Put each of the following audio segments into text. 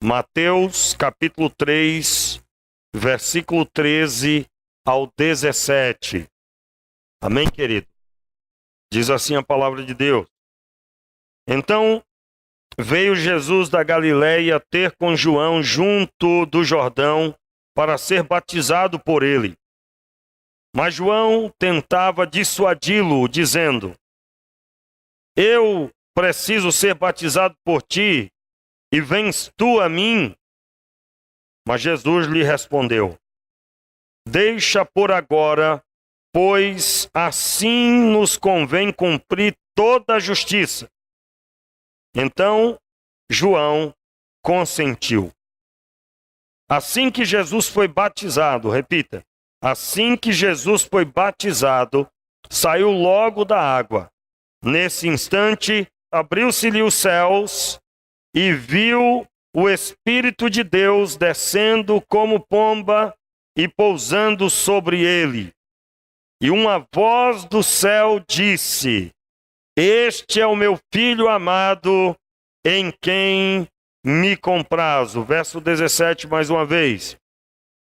Mateus capítulo 3, versículo 13 ao 17. Amém, querido? Diz assim a palavra de Deus. Então veio Jesus da Galileia ter com João junto do Jordão para ser batizado por ele. Mas João tentava dissuadi-lo, dizendo: Eu preciso ser batizado por ti, e vens tu a mim? Mas Jesus lhe respondeu: Deixa por agora, pois assim nos convém cumprir toda a justiça. Então João consentiu. Assim que Jesus foi batizado, repita, assim que Jesus foi batizado, saiu logo da água. Nesse instante, abriu-se-lhe os céus e viu o Espírito de Deus descendo como pomba e pousando sobre ele. E uma voz do céu disse: Este é o meu Filho amado, em quem me comprazo. Verso 17, mais uma vez.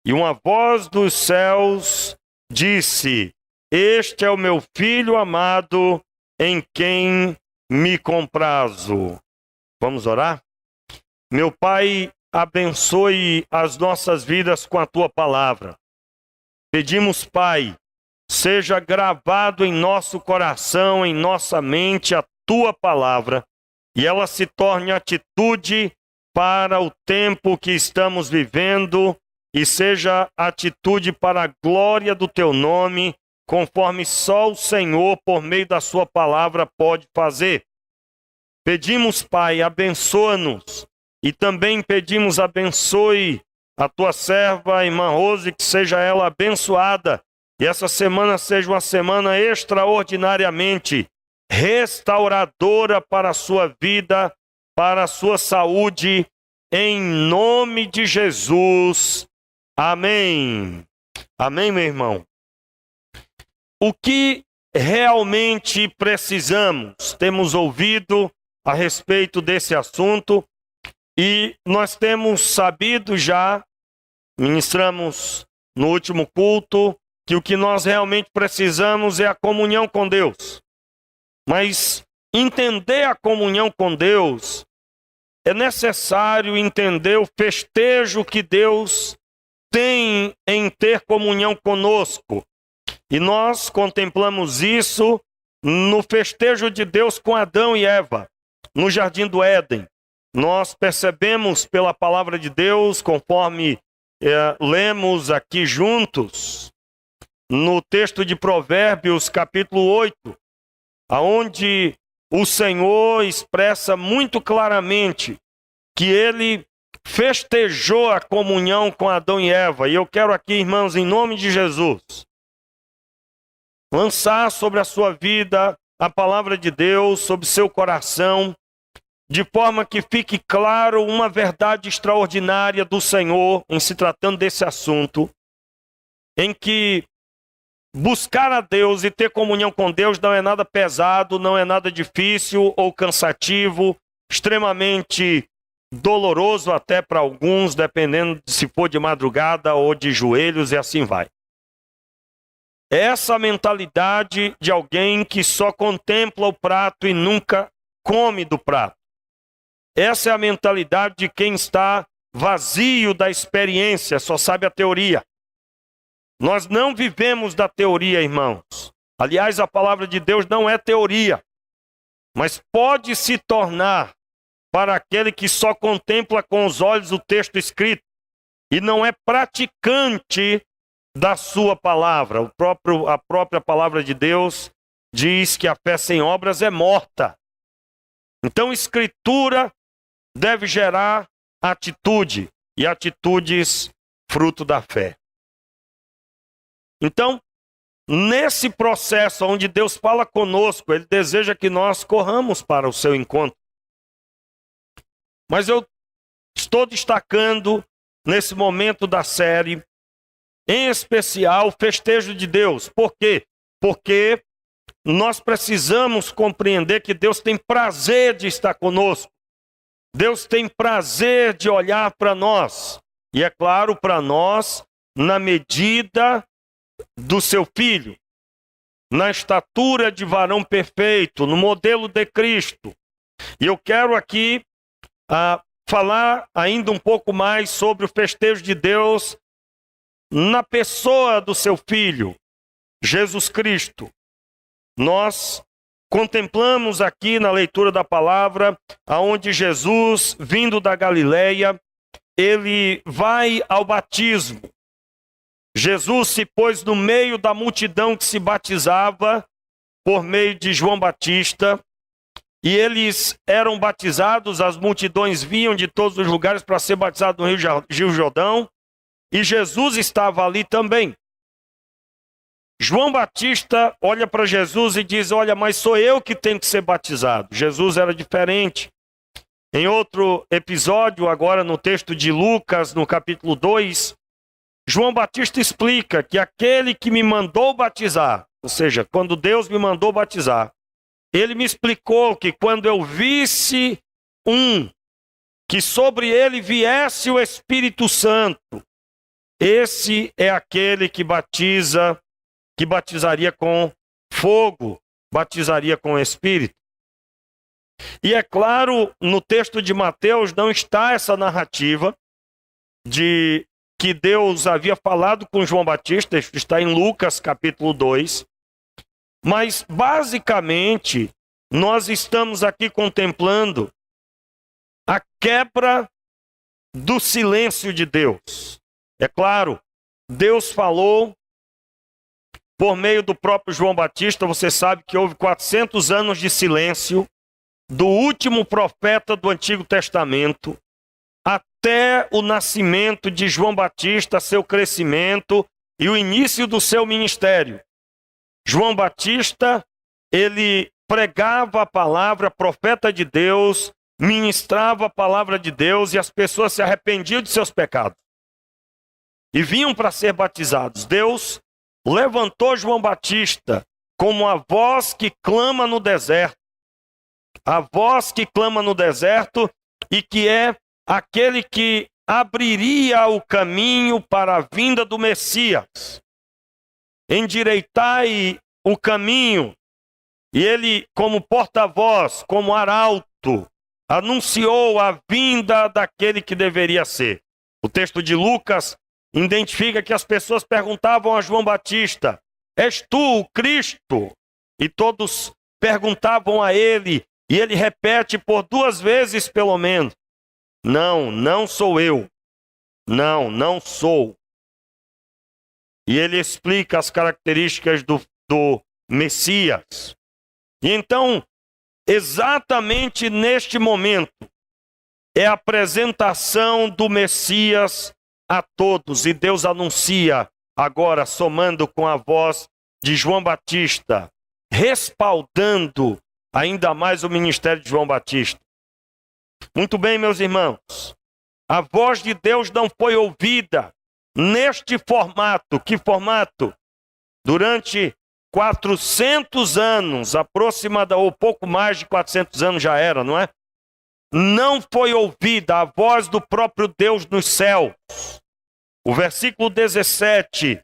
E uma voz dos céus disse: Este é o meu Filho amado, em quem me comprazo. Vamos orar? Meu Pai, abençoe as nossas vidas com a Tua palavra. Pedimos, Pai, seja gravado em nosso coração, em nossa mente, a Tua palavra, e ela se torne atitude para o tempo que estamos vivendo, e seja atitude para a glória do Teu nome, conforme só o Senhor, por meio da Sua palavra, pode fazer. Pedimos, Pai, abençoa-nos, e também pedimos, abençoe a Tua serva, a irmã Rose, que seja ela abençoada, e essa semana seja uma semana extraordinariamente restauradora para a sua vida, para a sua saúde, em nome de Jesus. Amém. Amém, meu irmão. O que realmente precisamos? Temos ouvido a respeito desse assunto e nós temos sabido já, ministramos no último culto, que o que nós realmente precisamos é a comunhão com Deus. Mas entender a comunhão com Deus, é necessário entender o festejo que Deus tem em ter comunhão conosco. E nós contemplamos isso no festejo de Deus com Adão e Eva, no Jardim do Éden. Nós percebemos pela palavra de Deus, conforme lemos aqui juntos, no texto de Provérbios, capítulo 8, aonde o Senhor expressa muito claramente que Ele festejou a comunhão com Adão e Eva. E eu quero aqui, irmãos, em nome de Jesus, lançar sobre a sua vida a palavra de Deus, sobre seu coração, de forma que fique claro uma verdade extraordinária do Senhor em se tratando desse assunto, em que buscar a Deus e ter comunhão com Deus não é nada pesado, não é nada difícil ou cansativo, extremamente doloroso até para alguns, dependendo de se for de madrugada ou de joelhos, e assim vai. Essa mentalidade de alguém que só contempla o prato e nunca come do prato. Essa é a mentalidade de quem está vazio da experiência, só sabe a teoria. Nós não vivemos da teoria, irmãos. Aliás, a palavra de Deus não é teoria, mas pode se tornar para aquele que só contempla com os olhos o texto escrito e não é praticante da sua palavra. A própria palavra de Deus diz que a fé sem obras é morta. Então, escritura deve gerar atitude, e atitudes fruto da fé. Então, nesse processo onde Deus fala conosco, Ele deseja que nós corramos para o seu encontro. Mas eu estou destacando nesse momento da série, em especial, o festejo de Deus. Por quê? Porque nós precisamos compreender que Deus tem prazer de estar conosco. Deus tem prazer de olhar para nós. E é claro, para nós, na medida do seu Filho, na estatura de varão perfeito, no modelo de Cristo. E eu quero aqui falar ainda um pouco mais sobre o festejo de Deus na pessoa do seu Filho, Jesus Cristo. Nós contemplamos aqui na leitura da palavra, aonde Jesus, vindo da Galileia, ele vai ao batismo. Jesus se pôs no meio da multidão que se batizava por meio de João Batista, e eles eram batizados, as multidões vinham de todos os lugares para ser batizados no Rio Jordão, e Jesus estava ali também. João Batista olha para Jesus e diz: olha, mas sou eu que tenho que ser batizado. Jesus era diferente. Em outro episódio, agora no texto de Lucas, no capítulo 2, João Batista explica que aquele que me mandou batizar, ou seja, quando Deus me mandou batizar, ele me explicou que quando eu visse que sobre ele viesse o Espírito Santo, esse é aquele que batiza, que batizaria com fogo, batizaria com o Espírito. E é claro, no texto de Mateus não está essa narrativa de que Deus havia falado com João Batista, isso está em Lucas capítulo 2, mas basicamente nós estamos aqui contemplando a quebra do silêncio de Deus. É claro, Deus falou por meio do próprio João Batista. Você sabe que houve 400 anos de silêncio do último profeta do Antigo Testamento até o nascimento de João Batista, seu crescimento e o início do seu ministério. João Batista, ele pregava a palavra, profeta de Deus, ministrava a palavra de Deus e as pessoas se arrependiam de seus pecados e vinham para ser batizados. Deus levantou João Batista como a voz que clama no deserto. A voz que clama no deserto e que é aquele que abriria o caminho para a vinda do Messias. Endireitai o caminho. E ele, como porta-voz, como arauto, anunciou a vinda daquele que deveria ser. O texto de Lucas identifica que as pessoas perguntavam a João Batista: és tu o Cristo? E todos perguntavam a ele, e ele repete por 2 vezes pelo menos: não, não sou eu. Não, não sou. E ele explica as características do Messias. E então, exatamente neste momento, é a apresentação do Messias a todos. E Deus anuncia agora, somando com a voz de João Batista, respaldando ainda mais o ministério de João Batista. Muito bem, meus irmãos, a voz de Deus não foi ouvida neste formato. Que formato? Durante 400 anos, aproximadamente, ou pouco mais de 400 anos já era, não é? Não foi ouvida a voz do próprio Deus nos céus. O versículo 17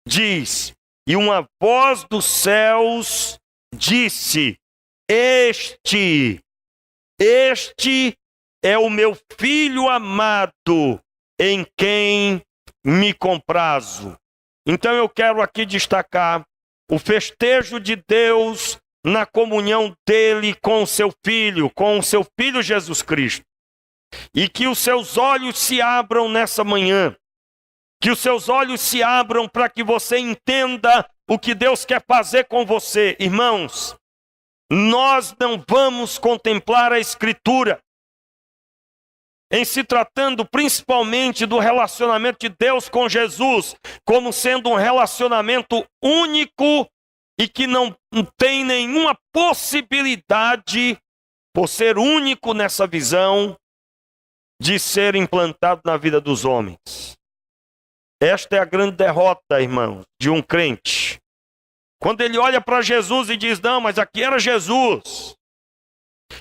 diz: e uma voz dos céus disse: Este é o meu filho amado, em quem me comprazo. Então eu quero aqui destacar o festejo de Deus na comunhão dele com o seu filho Jesus Cristo. E que os seus olhos se abram nessa manhã. Que os seus olhos se abram para que você entenda o que Deus quer fazer com você. Irmãos, nós não vamos contemplar a Escritura em se tratando principalmente do relacionamento de Deus com Jesus, como sendo um relacionamento único e que não tem nenhuma possibilidade, por ser único nessa visão, de ser implantado na vida dos homens. Esta é a grande derrota, irmãos, de um crente. Quando ele olha para Jesus e diz: não, mas aqui era Jesus.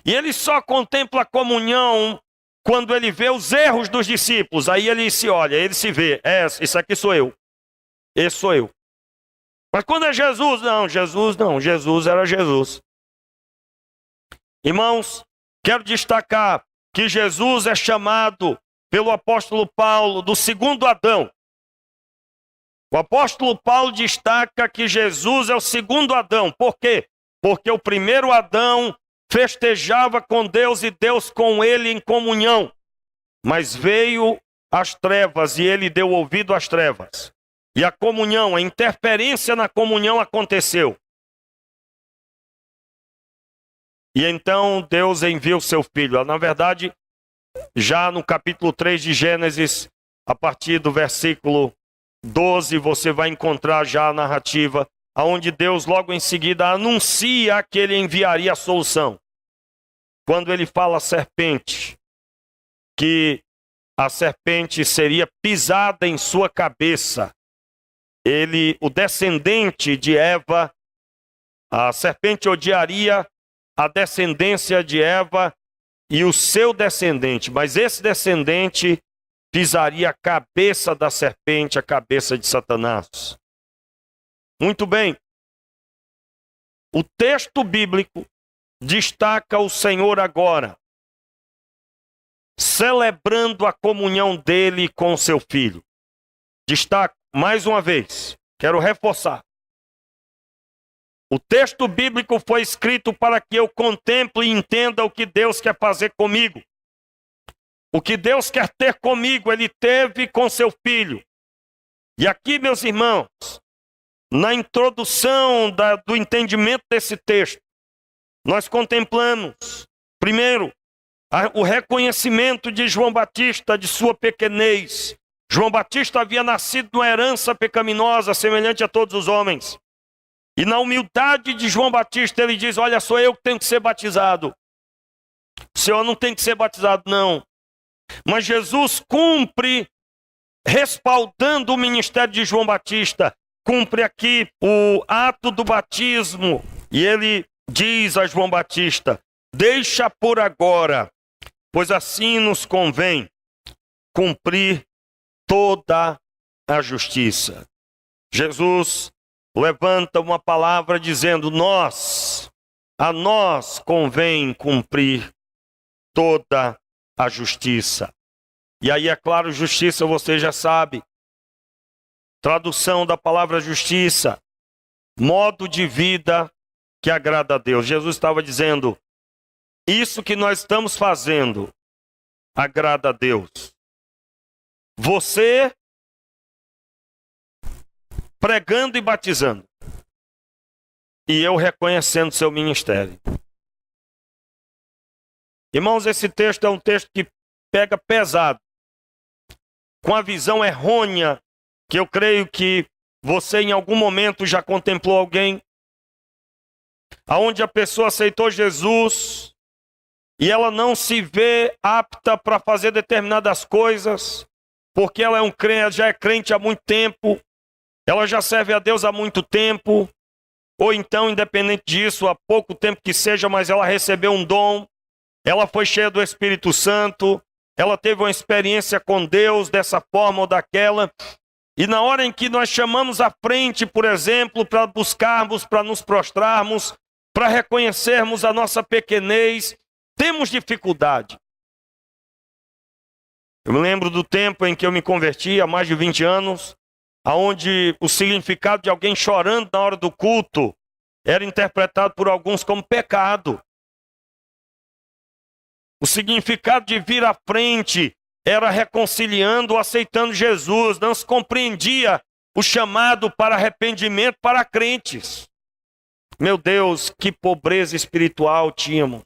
E ele só contempla a comunhão quando ele vê os erros dos discípulos. Aí ele se olha, ele se vê. Isso aqui sou eu. Esse sou eu. Mas quando é Jesus, não. Jesus era Jesus. Irmãos, quero destacar que Jesus é chamado pelo apóstolo Paulo do segundo Adão. O apóstolo Paulo destaca que Jesus é o segundo Adão. Por quê? Porque o primeiro Adão festejava com Deus e Deus com ele em comunhão. Mas veio as trevas e ele deu ouvido às trevas. E a comunhão, a interferência na comunhão aconteceu. E então Deus envia o seu filho. Na verdade, já no capítulo 3 de Gênesis, a partir do versículo 12, você vai encontrar já a narrativa, onde Deus logo em seguida anuncia que ele enviaria a solução. Quando ele fala à serpente, que a serpente seria pisada em sua cabeça, o descendente de Eva, a serpente odiaria a descendência de Eva e o seu descendente, mas esse descendente pisaria a cabeça da serpente, a cabeça de Satanás. Muito bem. O texto bíblico destaca o Senhor agora, celebrando a comunhão dele com o seu filho. Destaco mais uma vez, quero reforçar. O texto bíblico foi escrito para que eu contemple e entenda o que Deus quer fazer comigo. O que Deus quer ter comigo, ele teve com seu filho. E aqui, meus irmãos, na introdução do entendimento desse texto, nós contemplamos, primeiro, o reconhecimento de João Batista de sua pequenez. João Batista havia nascido numa herança pecaminosa, semelhante a todos os homens. E na humildade de João Batista, ele diz: olha, sou eu que tenho que ser batizado. O senhor não tem que ser batizado, não. Mas Jesus cumpre, respaldando o ministério de João Batista, cumpre aqui o ato do batismo. E ele diz a João Batista: deixa por agora, pois assim nos convém cumprir toda a justiça. Jesus levanta uma palavra dizendo: a nós convém cumprir toda a justiça. E aí, é claro, justiça você já sabe. Tradução da palavra justiça: modo de vida que agrada a Deus. Jesus estava dizendo: isso que nós estamos fazendo agrada a Deus. Você pregando e batizando, e eu reconhecendo seu ministério. Irmãos, esse texto é um texto que pega pesado, com a visão errônea, que eu creio que você em algum momento já contemplou alguém, aonde a pessoa aceitou Jesus, e ela não se vê apta para fazer determinadas coisas, porque ela já é crente há muito tempo, ela já serve a Deus há muito tempo, ou então, independente disso, há pouco tempo que seja, mas ela recebeu um dom, ela foi cheia do Espírito Santo, ela teve uma experiência com Deus dessa forma ou daquela, e na hora em que nós chamamos à frente, por exemplo, para buscarmos, para nos prostrarmos, para reconhecermos a nossa pequenez, temos dificuldade. Eu me lembro do tempo em que eu me converti, há mais de 20 anos, onde o significado de alguém chorando na hora do culto era interpretado por alguns como pecado. O significado de vir à frente era reconciliando ou aceitando Jesus. Não se compreendia o chamado para arrependimento para crentes. Meu Deus, que pobreza espiritual tínhamos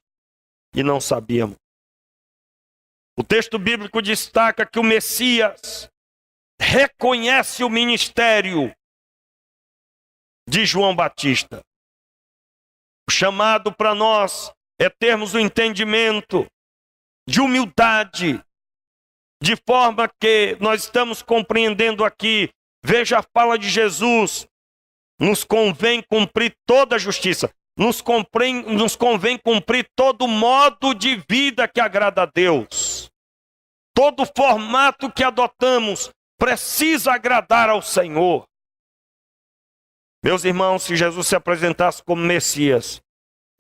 e não sabíamos. O texto bíblico destaca que o Messias reconhece o ministério de João Batista. O chamado para nós é termos o entendimento de humildade, de forma que nós estamos compreendendo aqui. Veja a fala de Jesus: nos convém cumprir toda a justiça. nos convém cumprir todo modo de vida que agrada a Deus. Todo formato que adotamos precisa agradar ao Senhor. Meus irmãos, se Jesus se apresentasse como Messias,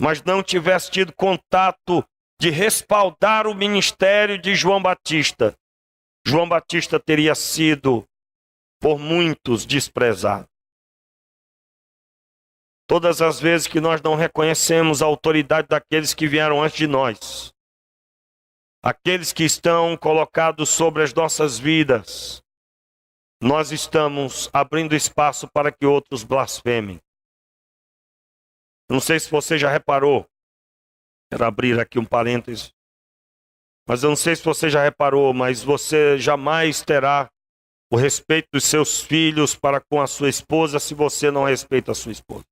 mas não tivesse tido contato de respaldar o ministério de João Batista, João Batista teria sido por muitos desprezado. Todas as vezes que nós não reconhecemos a autoridade daqueles que vieram antes de nós, aqueles que estão colocados sobre as nossas vidas, nós estamos abrindo espaço para que outros blasfemem. Não sei se você já reparou, quero abrir aqui um parêntese, mas eu não sei se você já reparou, mas você jamais terá o respeito dos seus filhos para com a sua esposa se você não respeita a sua esposa.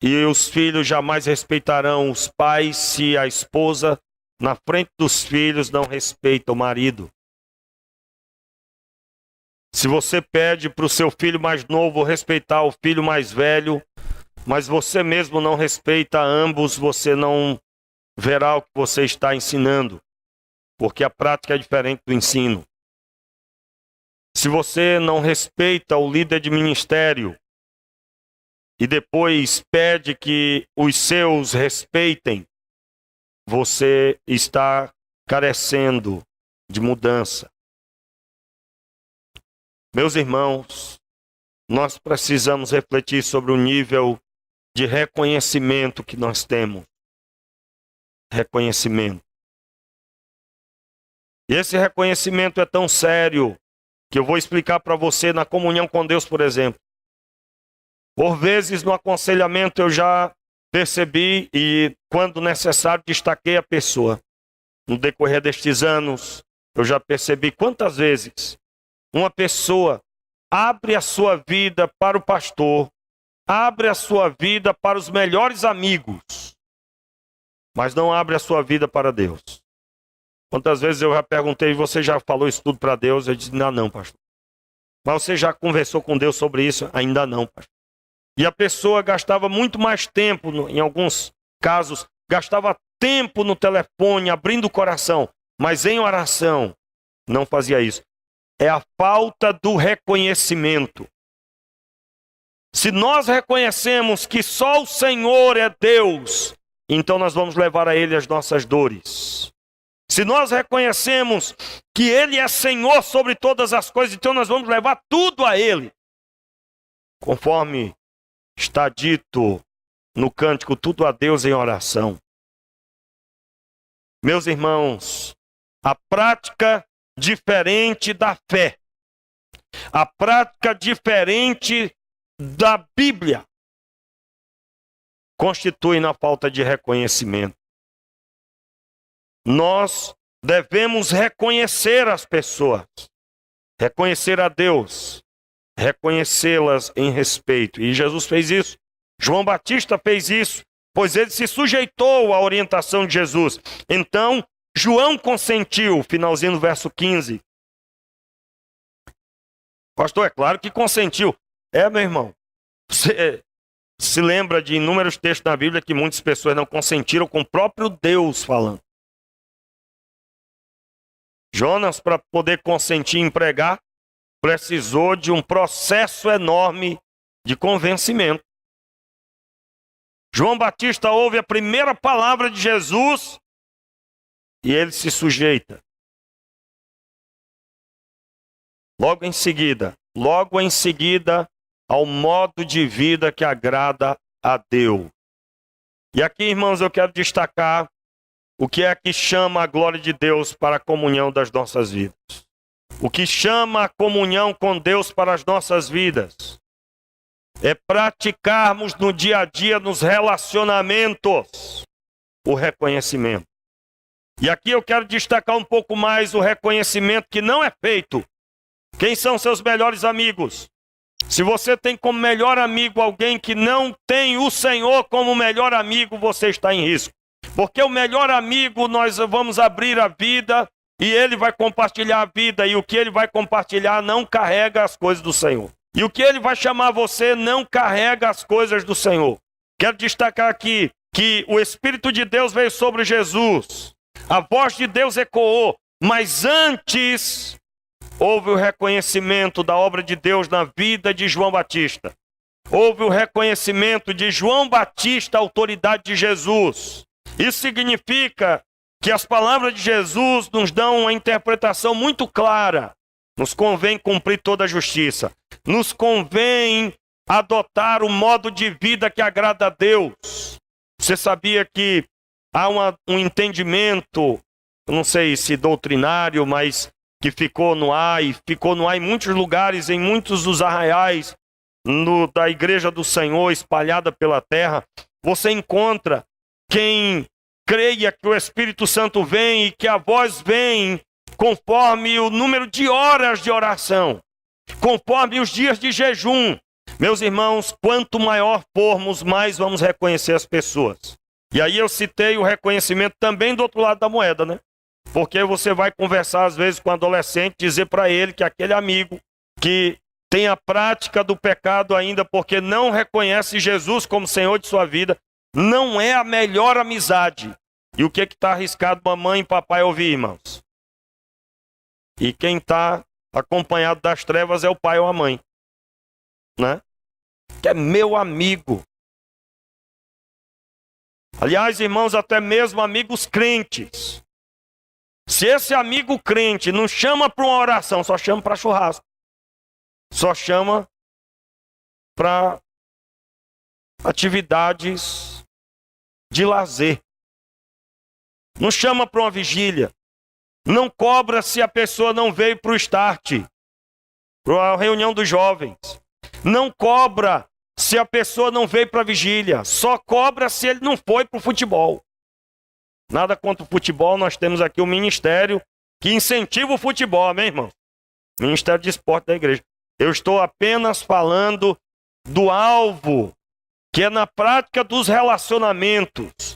E os filhos jamais respeitarão os pais se a esposa, na frente dos filhos, não respeita o marido. Se você pede para o seu filho mais novo respeitar o filho mais velho, mas você mesmo não respeita ambos, você não verá o que você está ensinando, porque a prática é diferente do ensino. Se você não respeita o líder de ministério e depois pede que os seus respeitem, você está carecendo de mudança. Meus irmãos, nós precisamos refletir sobre o nível de reconhecimento que nós temos. Reconhecimento. E esse reconhecimento é tão sério que eu vou explicar para você na comunhão com Deus, por exemplo. Por vezes no aconselhamento eu já percebi e, quando necessário, destaquei a pessoa. No decorrer destes anos, eu já percebi quantas vezes uma pessoa abre a sua vida para o pastor, abre a sua vida para os melhores amigos, mas não abre a sua vida para Deus. Quantas vezes eu já perguntei, você já falou isso tudo para Deus? Eu disse, ainda não, pastor. Mas você já conversou com Deus sobre isso? Ainda não, pastor. E a pessoa gastava muito mais tempo, em alguns casos, gastava tempo no telefone, abrindo o coração, mas em oração não fazia isso. É a falta do reconhecimento. Se nós reconhecemos que só o Senhor é Deus, então nós vamos levar a Ele as nossas dores. Se nós reconhecemos que Ele é Senhor sobre todas as coisas, então nós vamos levar tudo a Ele. Conforme está dito no cântico, tudo a Deus em oração. Meus irmãos, a prática diferente da fé, a prática diferente da Bíblia, constitui na falta de reconhecimento. Nós devemos reconhecer as pessoas, reconhecer a Deus, reconhecê-las em respeito. E Jesus fez isso. João Batista fez isso, pois ele se sujeitou à orientação de Jesus. Então, João consentiu, finalzinho do verso 15. Pastor, é claro que consentiu. Meu irmão, você se lembra de inúmeros textos na Bíblia que muitas pessoas não consentiram com o próprio Deus falando. Jonas, para poder consentir em pregar, precisou de um processo enorme de convencimento. João Batista ouve a primeira palavra de Jesus e ele se sujeita. Logo em seguida, ao modo de vida que agrada a Deus. E aqui, irmãos, eu quero destacar o que é que chama a glória de Deus para a comunhão das nossas vidas. O que chama a comunhão com Deus para as nossas vidas é praticarmos no dia a dia, nos relacionamentos, o reconhecimento. E aqui eu quero destacar um pouco mais o reconhecimento que não é feito. Quem são seus melhores amigos? Se você tem como melhor amigo alguém que não tem o Senhor como melhor amigo, você está em risco. Porque o melhor amigo, nós vamos abrir a vida e ele vai compartilhar a vida. E o que ele vai compartilhar não carrega as coisas do Senhor. E o que ele vai chamar você não carrega as coisas do Senhor. Quero destacar aqui que o Espírito de Deus veio sobre Jesus. A voz de Deus ecoou, mas antes houve o reconhecimento da obra de Deus na vida de João Batista. Houve o reconhecimento de João Batista, a autoridade de Jesus. Isso significa que as palavras de Jesus nos dão uma interpretação muito clara. Nos convém cumprir toda a justiça. Nos convém adotar o modo de vida que agrada a Deus. Você sabia que há um entendimento, eu não sei se doutrinário, mas que ficou no ar em muitos lugares, em muitos dos arraiais da Igreja do Senhor espalhada pela terra. Você encontra quem creia que o Espírito Santo vem e que a voz vem conforme o número de horas de oração, conforme os dias de jejum. Meus irmãos, quanto maior formos, mais vamos reconhecer as pessoas. E aí eu citei o reconhecimento também do outro lado da moeda, né? Porque você vai conversar às vezes com um adolescente, dizer para ele que aquele amigo que tem a prática do pecado ainda porque não reconhece Jesus como Senhor de sua vida, não é a melhor amizade. E o que está arriscado mamãe e papai ouvir, irmãos? E quem está acompanhado das trevas é o pai ou a mãe, né? Que é meu amigo. Aliás, irmãos, até mesmo amigos crentes. Se esse amigo crente não chama para uma oração, só chama para churrasco. Só chama para atividades de lazer. Não chama para uma vigília. Não cobra se a pessoa não veio para o start, para a reunião dos jovens. Não cobra se a pessoa não veio para a vigília. Só cobra se ele não foi para o futebol. Nada contra o futebol, nós temos aqui o ministério que incentiva o futebol, amém, irmão? Ministério de Esporte da igreja. Eu estou apenas falando do alvo, que é na prática dos relacionamentos,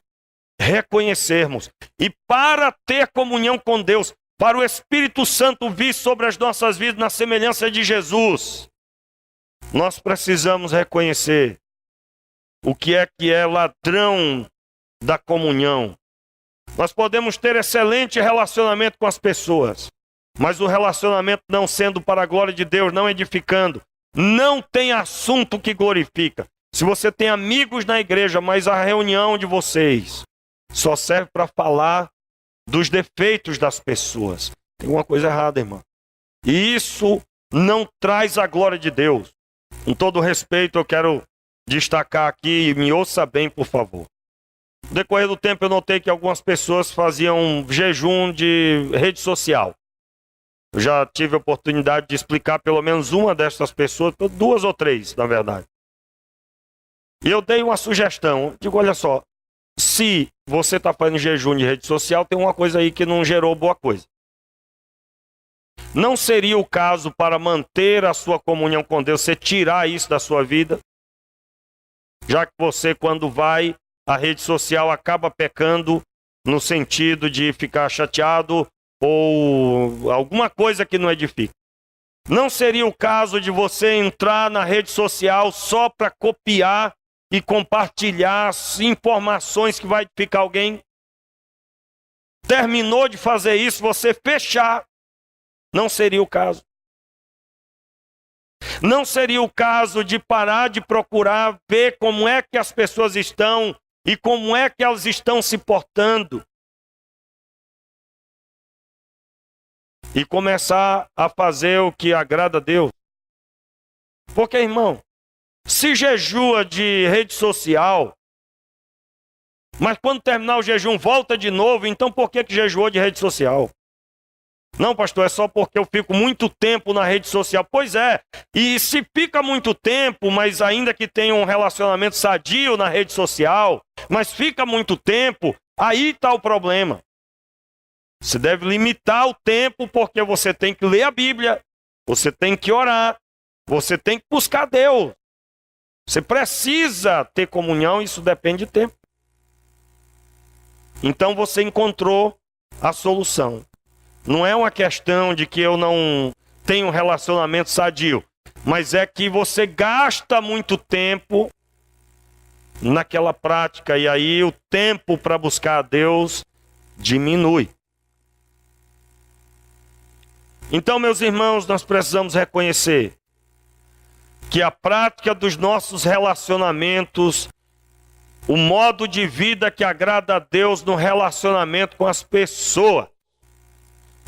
reconhecermos. E para ter comunhão com Deus, para o Espírito Santo vir sobre as nossas vidas na semelhança de Jesus, nós precisamos reconhecer o que é ladrão da comunhão. Nós podemos ter excelente relacionamento com as pessoas, mas o relacionamento não sendo para a glória de Deus, não edificando, não tem assunto que glorifica. Se você tem amigos na igreja, mas a reunião de vocês só serve para falar dos defeitos das pessoas, tem uma coisa errada, irmão. E isso não traz a glória de Deus. Com todo respeito, eu quero destacar aqui, e me ouça bem, por favor. No decorrer do tempo, eu notei que algumas pessoas faziam jejum de rede social. Eu já tive a oportunidade de explicar pelo menos uma dessas pessoas, duas ou três, na verdade. E eu dei uma sugestão. Digo, olha só, se você está fazendo jejum de rede social, tem uma coisa aí que não gerou boa coisa. Não seria o caso para manter a sua comunhão com Deus, você tirar isso da sua vida? Já que você, quando vai à rede social, acaba pecando no sentido de ficar chateado ou alguma coisa que não edifica. Não seria o caso de você entrar na rede social só para copiar e compartilhar informações que vai edificar alguém? Terminou de fazer isso, você fechar. Não seria o caso. Não seria o caso de parar de procurar ver como é que as pessoas estão e como é que elas estão se portando. E começar a fazer o que agrada a Deus. Porque, irmão, se jejua de rede social, mas quando terminar o jejum volta de novo, então por que jejuou de rede social? Não, pastor, é só porque eu fico muito tempo na rede social. Pois é, e se fica muito tempo, mas ainda que tenha um relacionamento sadio na rede social, mas fica muito tempo, aí está o problema. Você deve limitar o tempo, porque você tem que ler a Bíblia, você tem que orar, você tem que buscar Deus. Você precisa ter comunhão, isso depende de tempo. Então você encontrou a solução. Não é uma questão de que eu não tenho um relacionamento sadio. mas é que você gasta muito tempo naquela prática, e aí o tempo para buscar a Deus diminui. Então, meus irmãos, nós precisamos reconhecer que a prática dos nossos relacionamentos, o modo de vida que agrada a Deus no relacionamento com as pessoas.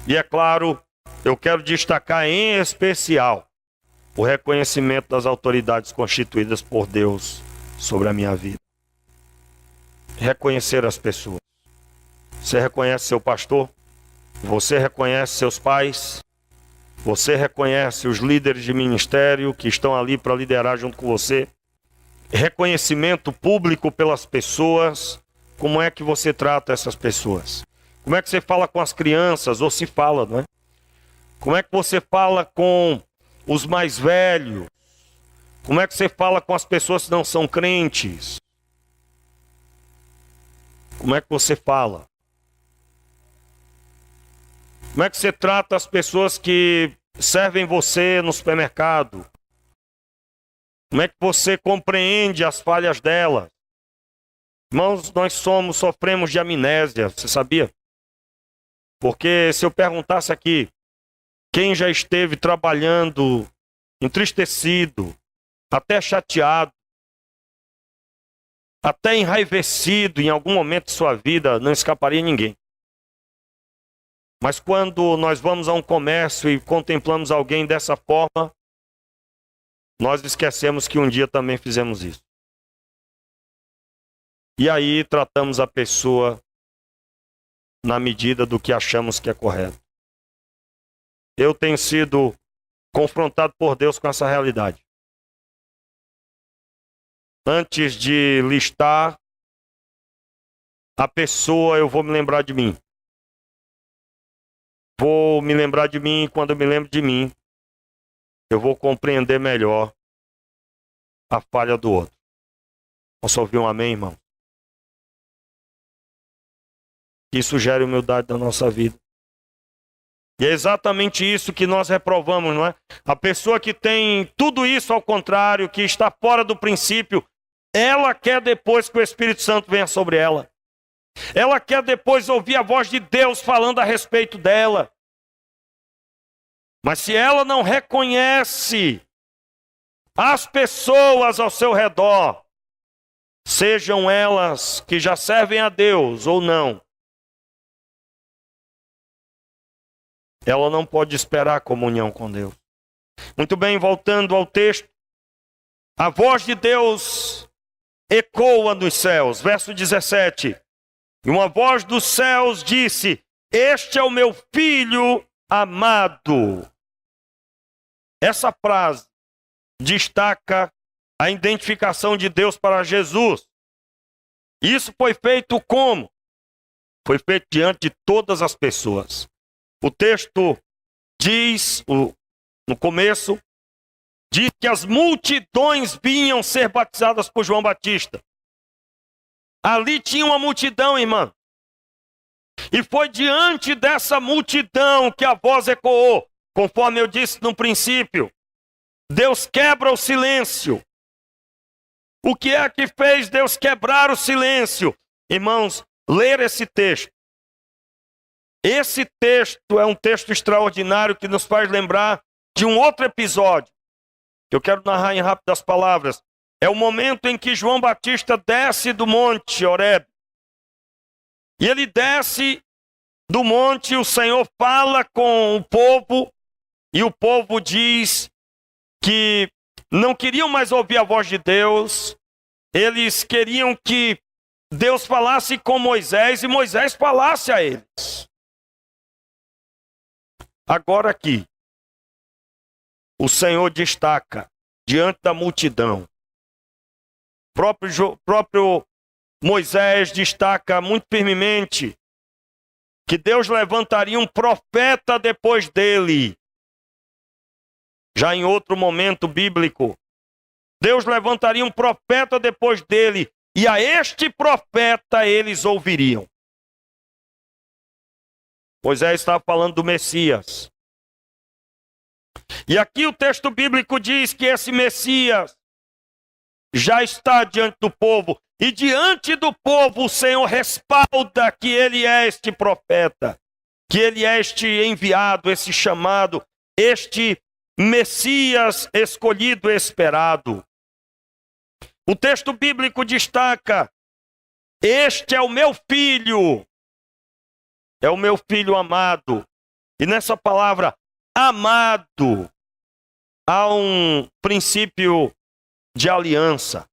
E é claro, eu quero destacar em especial o reconhecimento das autoridades constituídas por Deus sobre a minha vida. Reconhecer as pessoas. Você reconhece seu pastor? Você reconhece seus pais? Você reconhece os líderes de ministério que estão ali para liderar junto com você? Reconhecimento público pelas pessoas. Como é que você trata essas pessoas? Como é que você fala com as crianças? Ou se fala, não é? Como é que você fala com os mais velhos? Como é que você fala com as pessoas que não são crentes? Como é que você fala? Como é que você trata as pessoas que servem você no supermercado? Como é que você compreende as falhas delas? Irmãos, nós sofremos de amnésia, você sabia? Porque se eu perguntasse aqui, quem já esteve trabalhando entristecido, até chateado, até enraivecido em algum momento de sua vida, não escaparia ninguém. Mas quando nós vamos a um comércio e contemplamos alguém dessa forma, nós esquecemos que um dia também fizemos isso. E aí tratamos a pessoa na medida do que achamos que é correto. Eu tenho sido confrontado por Deus com essa realidade. Antes de listar a pessoa, eu vou me lembrar de mim. Vou me lembrar de mim, e quando eu me lembro de mim, eu vou compreender melhor a falha do outro. Posso ouvir um amém, irmão? Isso gera humildade na nossa vida. E é exatamente isso que nós reprovamos, não é? A pessoa que tem tudo isso ao contrário, que está fora do princípio, ela quer depois que o Espírito Santo venha sobre ela. Ela quer depois ouvir a voz de Deus falando a respeito dela. Mas se ela não reconhece as pessoas ao seu redor, sejam elas que já servem a Deus ou não, ela não pode esperar comunhão com Deus. Muito bem, voltando ao texto, a voz de Deus ecoa nos céus, verso 17. E uma voz dos céus disse: este é o meu filho amado. Essa frase destaca a identificação de Deus para Jesus. Isso foi feito como? Foi feito diante de todas as pessoas. O texto diz, no começo, diz que as multidões vinham ser batizadas por João Batista. Ali tinha uma multidão, irmã. E foi diante dessa multidão que a voz ecoou. Conforme eu disse no princípio, Deus quebra o silêncio. O que é que fez Deus quebrar o silêncio? Irmãos, ler esse texto. Esse texto é um texto extraordinário que nos faz lembrar de um outro episódio, que eu quero narrar em rápidas palavras. É o momento em que João Batista desce do monte Horebe. E ele desce do monte, o Senhor fala com o povo, e o povo diz que não queriam mais ouvir a voz de Deus, eles queriam que Deus falasse com Moisés e Moisés falasse a eles. Agora aqui, o Senhor destaca diante da multidão. Próprio Moisés destaca muito firmemente que Deus levantaria um profeta depois dele. Já em outro momento bíblico, Deus levantaria um profeta depois dele, e a este profeta eles ouviriam. Moisés estava falando do Messias. E aqui o texto bíblico diz que esse Messias já está diante do povo. E diante do povo o Senhor respalda que ele é este profeta, que ele é este enviado, esse chamado, este Messias escolhido e esperado. O texto bíblico destaca: este é o meu filho amado. E nessa palavra amado há um princípio de aliança.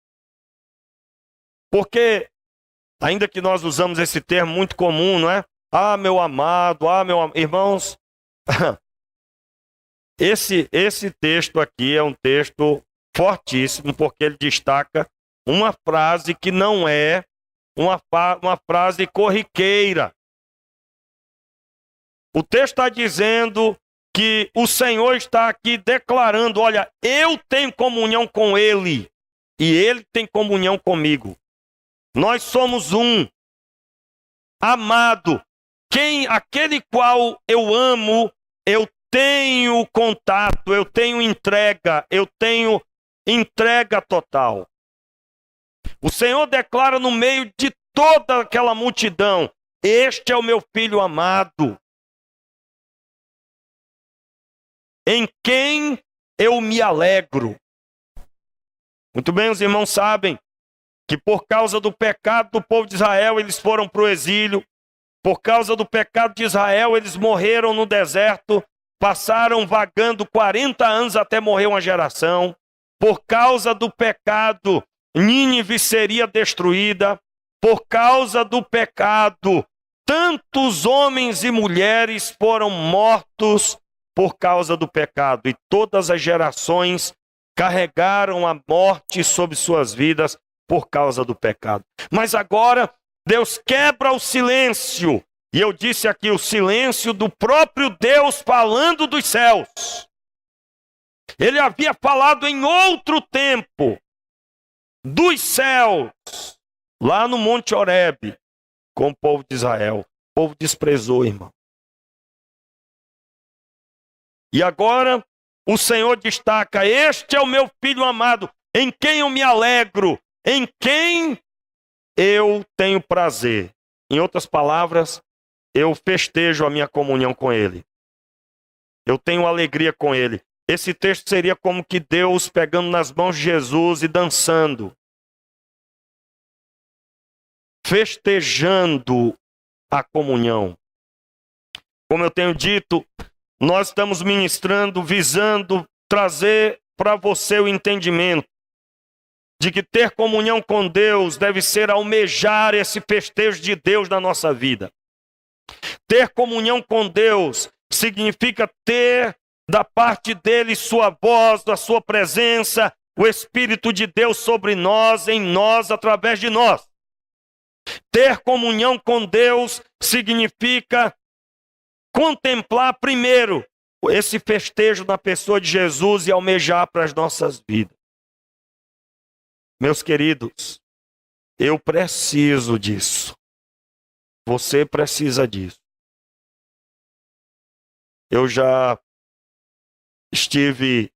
Porque, ainda que nós usamos esse termo muito comum, não é? Ah, meu amado, irmãos, esse texto aqui é um texto fortíssimo, porque ele destaca uma frase que não é uma frase corriqueira. O texto está dizendo que o Senhor está aqui declarando: olha, eu tenho comunhão com Ele e Ele tem comunhão comigo. Nós somos um. Amado, aquele qual eu amo, eu tenho contato, eu tenho entrega total. O Senhor declara no meio de toda aquela multidão: este é o meu filho amado, em quem eu me alegro. Muito bem, os irmãos sabem que por causa do pecado do povo de Israel, eles foram para o exílio. Por causa do pecado de Israel, eles morreram no deserto, passaram vagando 40 anos até morrer uma geração. Por causa do pecado, Nínive seria destruída. Por causa do pecado, tantos homens e mulheres foram mortos por causa do pecado. E todas as gerações carregaram a morte sobre suas vidas por causa do pecado. Mas agora Deus quebra o silêncio. E eu disse aqui, o silêncio do próprio Deus falando dos céus. Ele havia falado em outro tempo dos céus, lá no Monte Horebe, com o povo de Israel. O povo desprezou, irmão. E agora o Senhor destaca: este é o meu filho amado, em quem eu me alegro, em quem eu tenho prazer. Em outras palavras, eu festejo a minha comunhão com Ele. Eu tenho alegria com Ele. Esse texto seria como que Deus pegando nas mãos de Jesus e dançando, festejando a comunhão. Como eu tenho dito, nós estamos ministrando, visando trazer para você o entendimento de que ter comunhão com Deus deve ser almejar esse festejo de Deus na nossa vida. Ter comunhão com Deus significa ter da parte dele sua voz, da sua presença, o Espírito de Deus sobre nós, em nós, através de nós. Ter comunhão com Deus significa contemplar primeiro esse festejo na pessoa de Jesus e almejar para as nossas vidas. Meus queridos, eu preciso disso. Você precisa disso. Eu já estive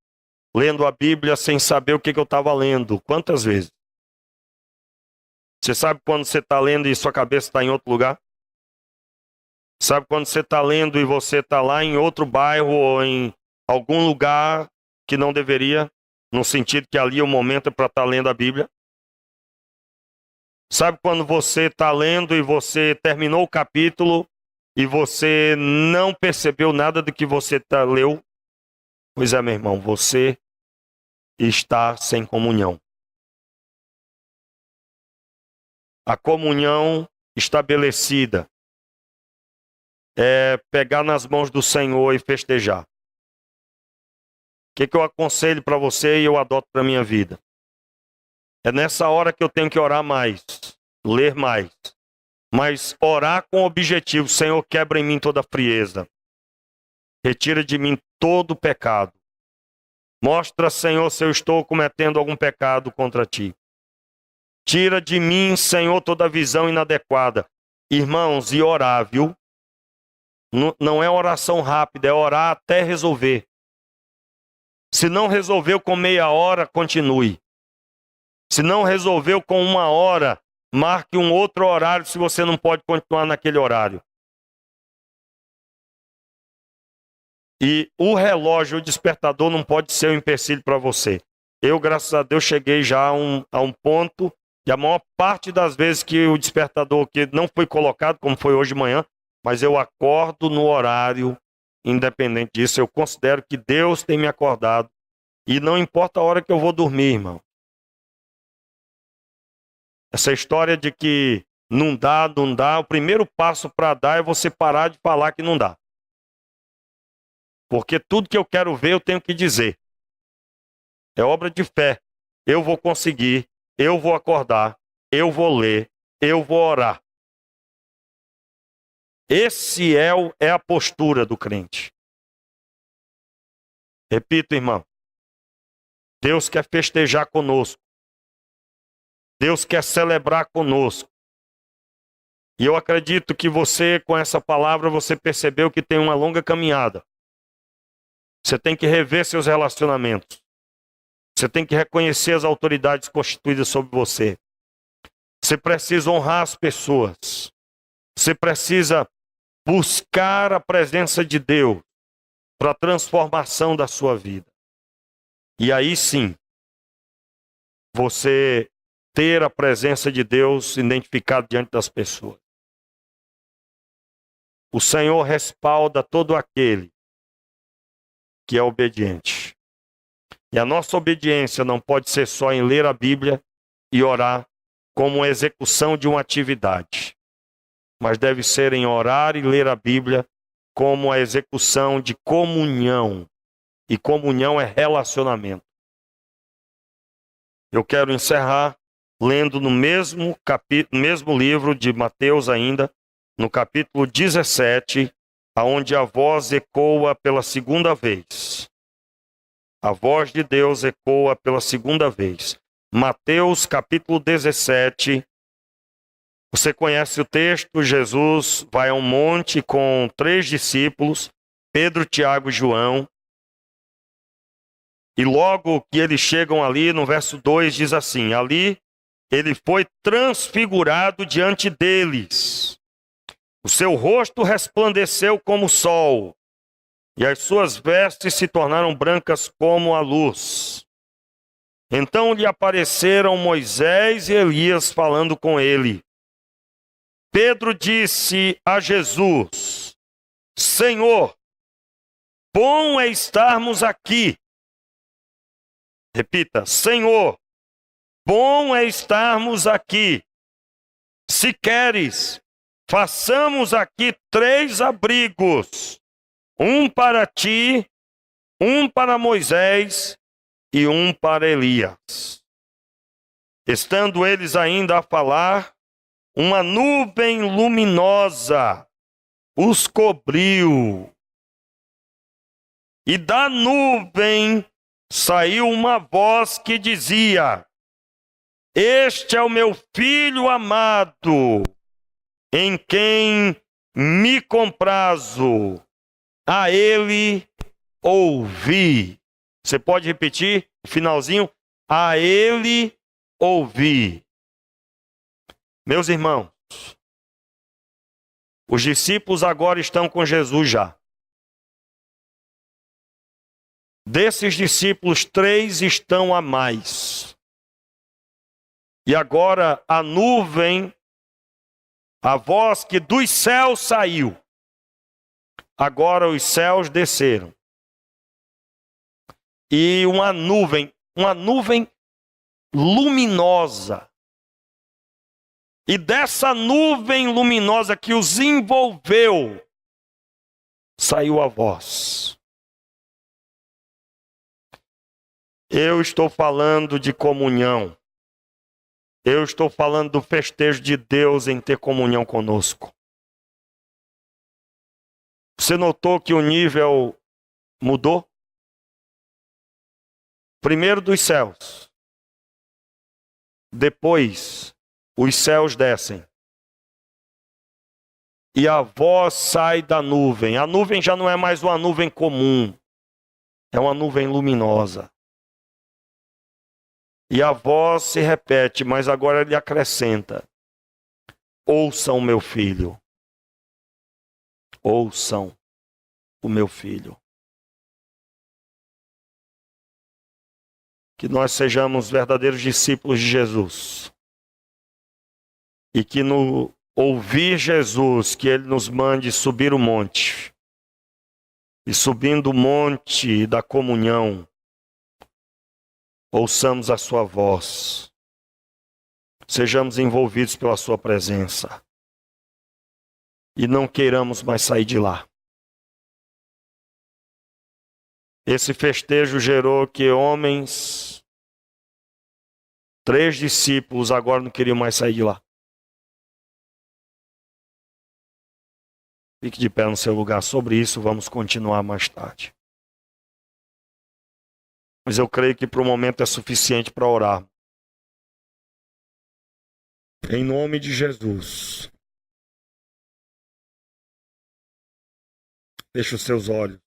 lendo a Bíblia sem saber o que eu estava lendo. Quantas vezes? Você sabe quando você está lendo e sua cabeça está em outro lugar? Sabe quando você está lendo e você está lá em outro bairro ou em algum lugar que não deveria, no sentido que ali o momento é para estar lendo a Bíblia? Sabe quando você está lendo e você terminou o capítulo e você não percebeu nada do que você leu? Pois é, meu irmão, você está sem comunhão. A comunhão estabelecida é pegar nas mãos do Senhor e festejar. O que eu aconselho para você e eu adoto para a minha vida? É nessa hora que eu tenho que orar mais, ler mais. Mas orar com o objetivo: Senhor, quebra em mim toda a frieza. Retira de mim todo o pecado. Mostra, Senhor, se eu estou cometendo algum pecado contra Ti. Tira de mim, Senhor, toda visão inadequada. Irmãos, e orar, viu? Não é oração rápida, é orar até resolver. Se não resolveu com meia hora, continue. Se não resolveu com uma hora, marque um outro horário se você não pode continuar naquele horário. E o relógio, o despertador não pode ser um empecilho para você. Eu, graças a Deus, cheguei já a um ponto, e a maior parte das vezes que o despertador que não foi colocado, como foi hoje de manhã, mas eu acordo no horário, independente disso. Eu considero que Deus tem me acordado, e não importa a hora que eu vou dormir, irmão. Essa história de que não dá, o primeiro passo para dar é você parar de falar que não dá. Porque tudo que eu quero ver, eu tenho que dizer. É obra de fé. Eu vou conseguir, eu vou acordar, eu vou ler, eu vou orar. Esse é a postura do crente. Repito, irmão. Deus quer festejar conosco. Deus quer celebrar conosco. E eu acredito que você, com essa palavra, você percebeu que tem uma longa caminhada. Você tem que rever seus relacionamentos. Você tem que reconhecer as autoridades constituídas sobre você. Você precisa honrar as pessoas. Você precisa buscar a presença de Deus para a transformação da sua vida. E aí sim, você ter a presença de Deus identificada diante das pessoas. O Senhor respalda todo aquele que é obediente. E a nossa obediência não pode ser só em ler a Bíblia e orar como uma execução de uma atividade, mas deve ser em orar e ler a Bíblia como a execução de comunhão. E comunhão é relacionamento. Eu quero encerrar lendo no mesmo capítulo, mesmo livro de Mateus ainda, no capítulo 17, aonde a voz ecoa pela segunda vez. A voz de Deus ecoa pela segunda vez. Mateus capítulo 17. Você conhece o texto? Jesus vai a um monte com 3 discípulos, Pedro, Tiago e João. E logo que eles chegam ali, no verso 2 diz assim: ali ele foi transfigurado diante deles. O seu rosto resplandeceu como o sol, e as suas vestes se tornaram brancas como a luz. Então lhe apareceram Moisés e Elias falando com ele. Pedro disse a Jesus: Senhor, bom é estarmos aqui. Repita: Senhor, bom é estarmos aqui. Se queres, façamos aqui 3 abrigos, um para ti, um para Moisés e um para Elias. Estando eles ainda a falar, uma nuvem luminosa os cobriu. E da nuvem saiu uma voz que dizia: Este é o meu filho amado, em quem me comprazo. A ele ouvi. Você pode repetir o finalzinho? A ele ouvi. Meus irmãos, os discípulos agora estão com Jesus já. Desses discípulos, 3 estão a mais. E agora a nuvem, a voz que dos céus saiu. Agora os céus desceram. E uma nuvem luminosa. E dessa nuvem luminosa que os envolveu, saiu a voz. Eu estou falando de comunhão. Eu estou falando do festejo de Deus em ter comunhão conosco. Você notou que o nível mudou? Primeiro dos céus. Depois, os céus descem. E a voz sai da nuvem. A nuvem já não é mais uma nuvem comum. É uma nuvem luminosa. E a voz se repete, mas agora ele acrescenta: ouçam o meu filho. Ouçam o meu filho. Que nós sejamos verdadeiros discípulos de Jesus. E que no ouvir Jesus, que ele nos mande subir o monte. E subindo o monte da comunhão, ouçamos a sua voz. Sejamos envolvidos pela sua presença. E não queiramos mais sair de lá. Esse festejo gerou que homens, 3 discípulos agora não queriam mais sair de lá. Fique de pé no seu lugar. Sobre isso vamos continuar mais tarde. Mas eu creio que para o momento é suficiente para orar. Em nome de Jesus. Feche os seus olhos.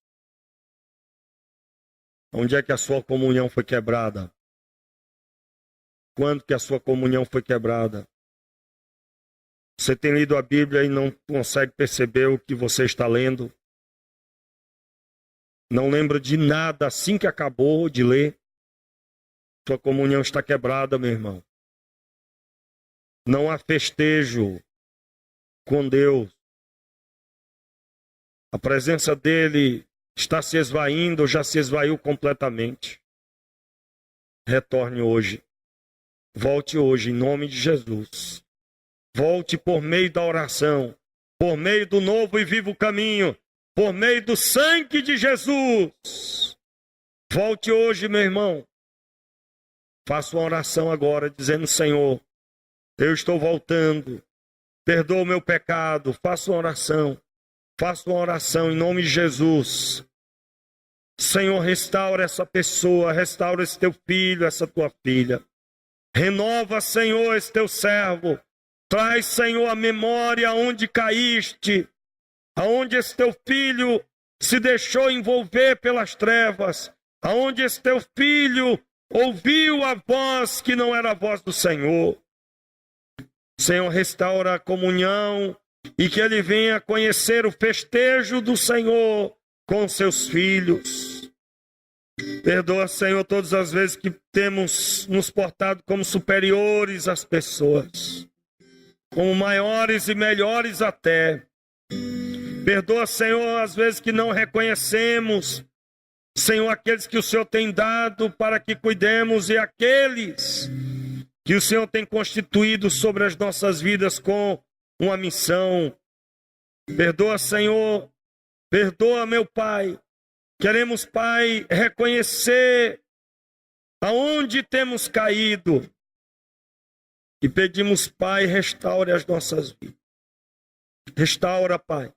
Onde é que a sua comunhão foi quebrada? Quando que a sua comunhão foi quebrada? Você tem lido a Bíblia e não consegue perceber o que você está lendo? Não lembra de nada assim que acabou de ler? Sua comunhão está quebrada, meu irmão. Não há festejo com Deus. A presença dele está se esvaindo, já se esvaiu completamente. Retorne hoje. Volte hoje, em nome de Jesus. Volte por meio da oração, por meio do novo e vivo caminho, por meio do sangue de Jesus. Volte hoje, meu irmão. Faça uma oração agora, dizendo: Senhor, eu estou voltando. Perdoa o meu pecado. Faça uma oração. Faça uma oração em nome de Jesus. Senhor, restaura essa pessoa, restaura esse teu filho, essa tua filha. Renova, Senhor, esse teu servo. Traz, Senhor, a memória aonde caíste, aonde esse teu filho se deixou envolver pelas trevas, aonde esse teu filho ouviu a voz que não era a voz do Senhor. Senhor, restaura a comunhão e que ele venha conhecer o festejo do Senhor com seus filhos. Perdoa, Senhor, todas as vezes que temos nos portado como superiores às pessoas, como maiores e melhores até. Perdoa, Senhor, as vezes que não reconhecemos, Senhor, aqueles que o Senhor tem dado para que cuidemos e aqueles que o Senhor tem constituído sobre as nossas vidas com uma missão. Perdoa, Senhor, perdoa, meu Pai. Queremos, Pai, reconhecer aonde temos caído. E pedimos, Pai, restaure as nossas vidas. Restaura, Pai.